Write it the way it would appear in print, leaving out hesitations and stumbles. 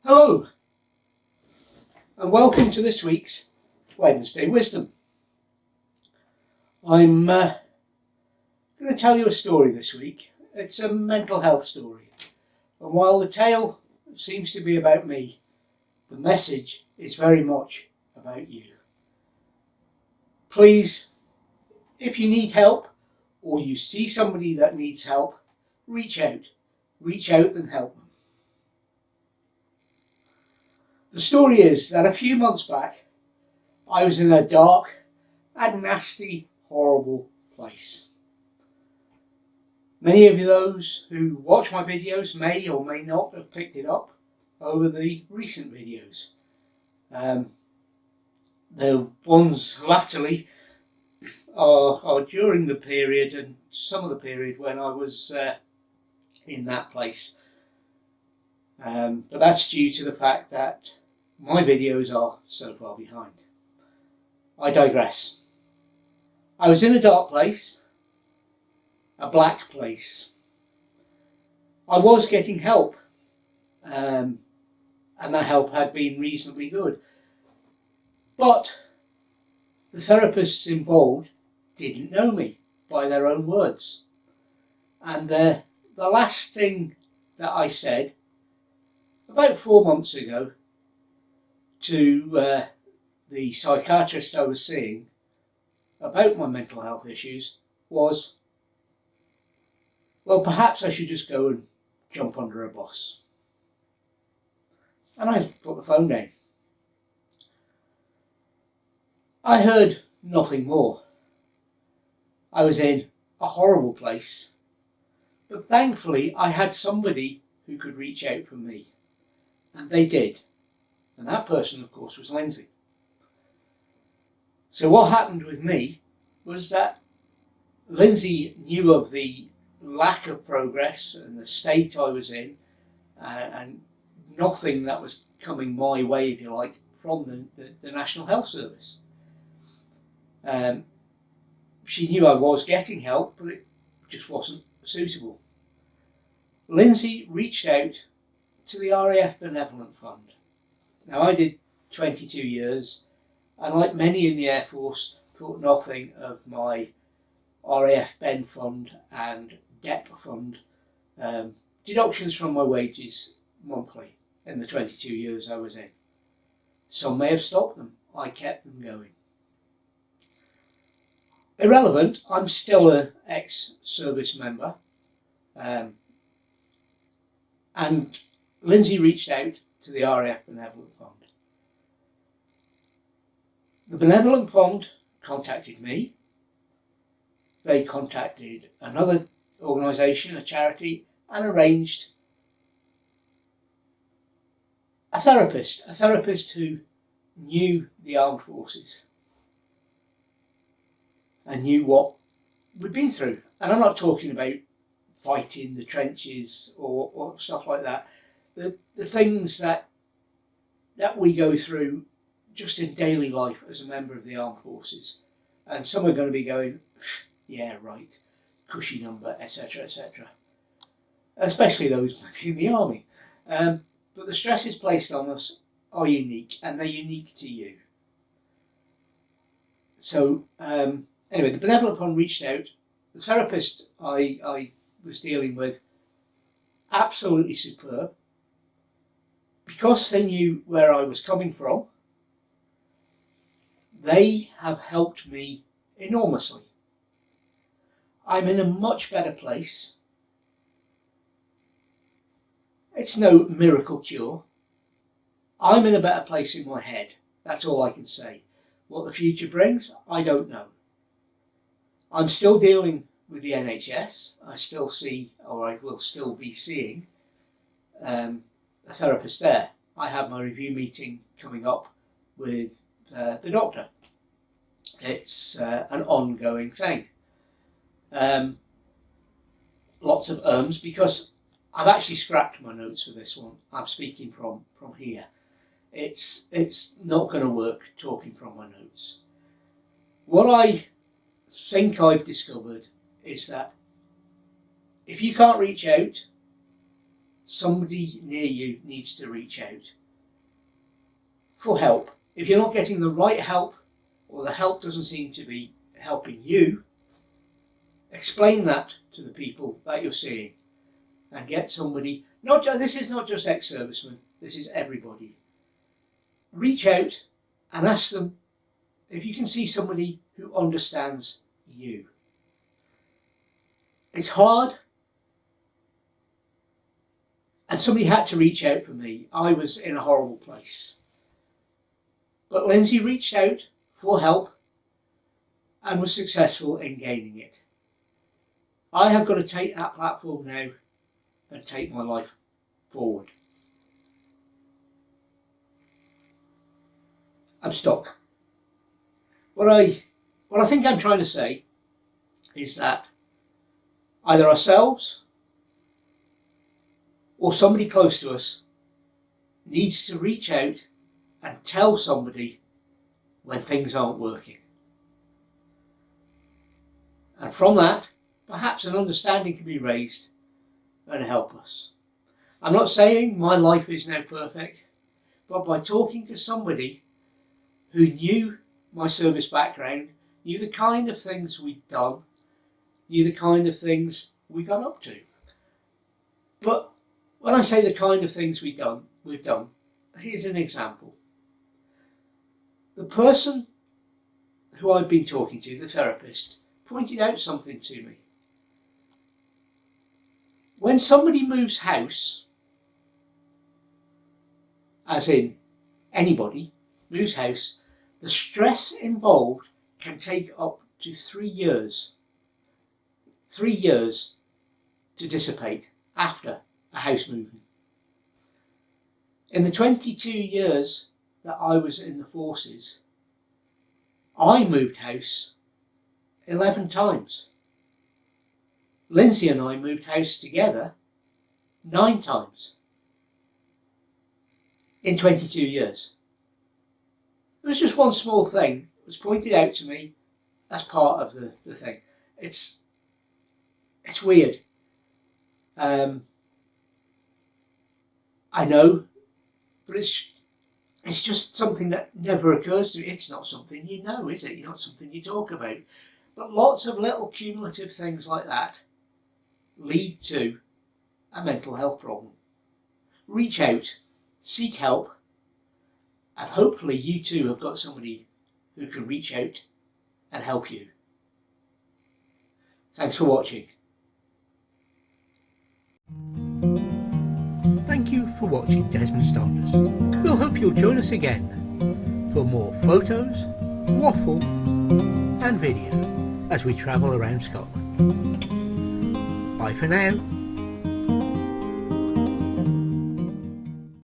Hello and welcome to this week's Wednesday Wisdom. I'm going to tell you a story this week. It's a mental health story, and while the tale seems to be about me, the message is very much about you. Please, if you need help or you see somebody that needs help, reach out and help them. The story is that a few months back, I was in a dark and nasty, horrible place. Many of those who watch my videos may or may not have picked it up over the recent videos. The ones latterly are during the period and some of the period when I was in that place. But that's due to the fact that my videos are so far behind. I digress. I was in a dark place, a black place. I was getting help, and that help had been reasonably good. But the therapists involved didn't know me by their own words. And the last thing that I said about 4 months ago to the psychiatrist I was seeing about my mental health issues was, well, perhaps I should just go and jump under a bus. And I put the phone down. I heard nothing more. I was in a horrible place, but thankfully I had somebody who could reach out for me. And they did. And that person, of course, was Lindsay. So what happened with me was that Lindsay knew of the lack of progress and the state I was in, and nothing that was coming my way, if you like, from the National Health Service. She knew I was getting help, but it just wasn't suitable. Lindsay reached out to the RAF Benevolent Fund. Now, I did 22 years, and like many in the Air Force, thought nothing of my RAF Ben Fund and DEP Fund deductions from my wages monthly in the 22 years I was in. Some may have stopped them. I kept them going. Irrelevant, I'm still an ex-service member, and Lindsay reached out to the RAF Benevolent Fund. The Benevolent Fund contacted me. They contacted another organisation, a charity, and arranged a therapist who knew the armed forces and knew what we'd been through. And I'm not talking about fighting the trenches or stuff like that. The things that we go through just in daily life as a member of the armed forces. And some are going to be going, yeah, right, cushy number, etc., etc. Especially those in the army. But the stresses placed on us are unique, and they're unique to you. So, anyway, the Benevolent Fund reached out. The therapist I was dealing with, absolutely superb. Because they knew where I was coming from, they have helped me enormously. I'm in a much better place. It's no miracle cure. I'm in a better place in my head. That's all I can say. What the future brings, I don't know. I'm still dealing with the NHS. I still see, or I will still be seeing, a therapist there. I have my review meeting coming up with the doctor. It's an ongoing thing. Lots of ums, because I've actually scrapped my notes for this one. I'm speaking from here. It's not going to work talking from my notes. What I think I've discovered is that if you can't reach out, somebody near you needs to reach out. for help. If you're not getting the right help, or the help doesn't seem to be helping you, explain that to the people that you're seeing and get somebody. This is not just ex-servicemen, this is everybody. Reach out and ask them if you can see somebody who understands you. It's hard, and somebody had to reach out for me. I was in a horrible place. But Lindsay reached out for help and was successful in gaining it. I have got to take that platform now and take my life forward. I'm stuck. What I think I'm trying to say is that either ourselves or somebody close to us needs to reach out and tell somebody when things aren't working. And from that, perhaps an understanding can be raised and help us. I'm not saying my life is now perfect, but by talking to somebody who knew my service background, knew the kind of things we'd done, knew the kind of things we got up to. But when I say the kind of things we've done, here's an example. The person who I've been talking to, the therapist, pointed out something to me. When somebody moves house, as in anybody moves house, the stress involved can take up to 3 years. 3 years to dissipate after a house moving. In the 22 years that I was in the forces, I moved house 11 times. Lindsay and I moved house together 9 times in 22 years. It was just one small thing that was pointed out to me as part of the thing. It's weird. I know, but it's just something that never occurs to me. It's not something you know, is it? It's not something you talk about. But lots of little cumulative things like that lead to a mental health problem. Reach out, seek help, and hopefully you too have got somebody who can reach out and help you. Thanks for watching. Thank you for watching Desmond Stoners. We'll hope you'll join us again for more photos, waffle and video as we travel around Scotland. Bye for now.